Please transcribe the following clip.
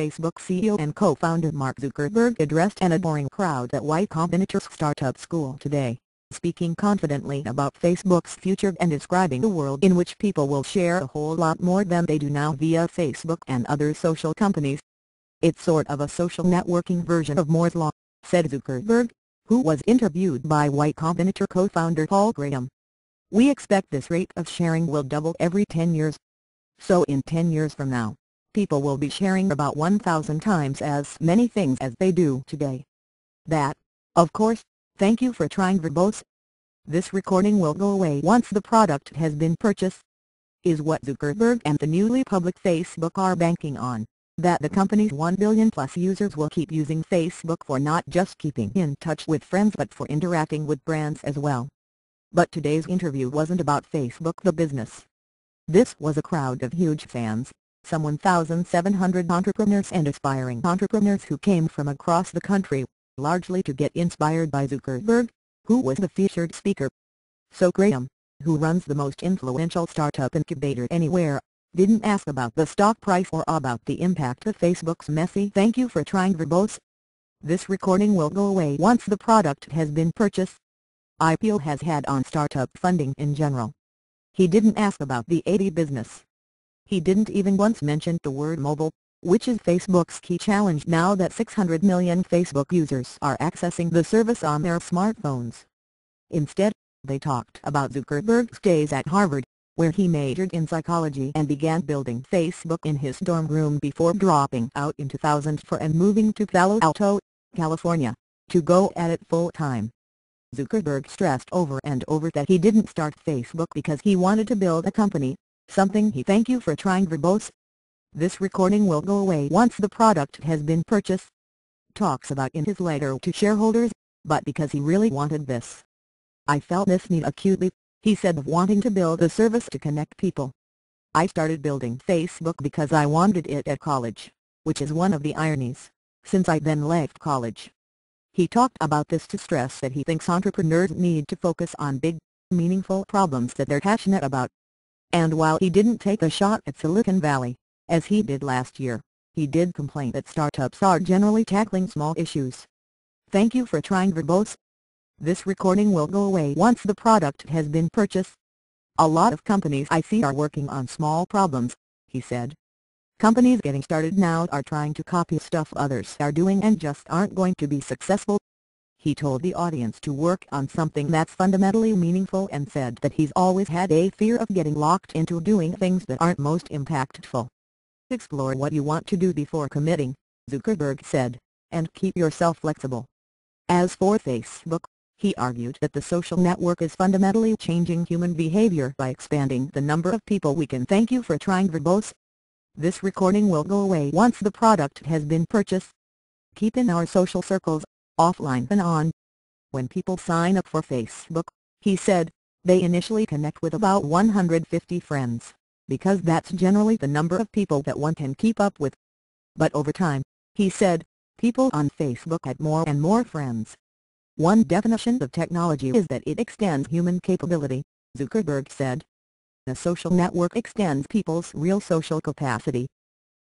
Facebook CEO and co-founder Mark Zuckerberg addressed an adoring crowd at Y Combinator's startup school today, speaking confidently about Facebook's future and describing a world in which people will share a whole lot more than they do now via Facebook and other social companies. "It's sort of a social networking version of Moore's Law," said Zuckerberg, who was interviewed by Y Combinator co-founder Paul Graham. "We expect this rate of sharing will double every 10 years. So in 10 years from now, people will be sharing about 1,000 times as many things as they do today. That, of course, thank you for trying verbose. This recording will go away once the product has been purchased," is what Zuckerberg and the newly public Facebook are banking on, that the company's 1 billion plus users will keep using Facebook for not just keeping in touch with friends but for interacting with brands as well. But today's interview wasn't about Facebook the business. This was a crowd of huge fans, some 1,700 entrepreneurs and aspiring entrepreneurs who came from across the country, largely to get inspired by Zuckerberg, who was the featured speaker. So Graham, who runs the most influential startup incubator anywhere, didn't ask about the stock price or about the impact of Facebook's messy "thank you for trying verbose. This recording will go away once the product has been purchased" IPO has had on startup funding in general. He didn't ask about the AD business. He didn't even once mention the word mobile, which is Facebook's key challenge now that 600 million Facebook users are accessing the service on their smartphones. Instead, they talked about Zuckerberg's days at Harvard, where he majored in psychology and began building Facebook in his dorm room before dropping out in 2004 and moving to Palo Alto, California, to go at it full-time. Zuckerberg stressed over and over that he didn't start Facebook because he wanted to build a company, something he "thank you for trying verbose. This recording will go away once the product has been purchased" talks about in his letter to shareholders, but because he really wanted this. "I felt this need acutely," he said, of wanting to build a service to connect people. "I started building Facebook because I wanted it at college, which is one of the ironies, since I then left college." He talked about this to stress that he thinks entrepreneurs need to focus on big, meaningful problems that they're passionate about. And while he didn't take a shot at Silicon Valley, as he did last year, he did complain that startups are generally tackling small issues. "Thank you for trying verbose. This recording will go away once the product has been purchased. A lot of companies I see are working on small problems," he said. "Companies getting started now are trying to copy stuff others are doing and just aren't going to be successful." He told the audience to work on something that's fundamentally meaningful and said that he's always had a fear of getting locked into doing things that aren't most impactful. "Explore what you want to do before committing," Zuckerberg said, "and keep yourself flexible." As for Facebook, he argued that the social network is fundamentally changing human behavior by expanding the number of people we can "thank you for trying verbose. This recording will go away once the product has been purchased. Keep in our social circles, offline and on." When people sign up for Facebook, he said, they initially connect with about 150 friends, because that's generally the number of people that one can keep up with. But over time, he said, people on Facebook had more and more friends. "One definition of technology is that it extends human capability," Zuckerberg said. "A social network extends people's real social capacity,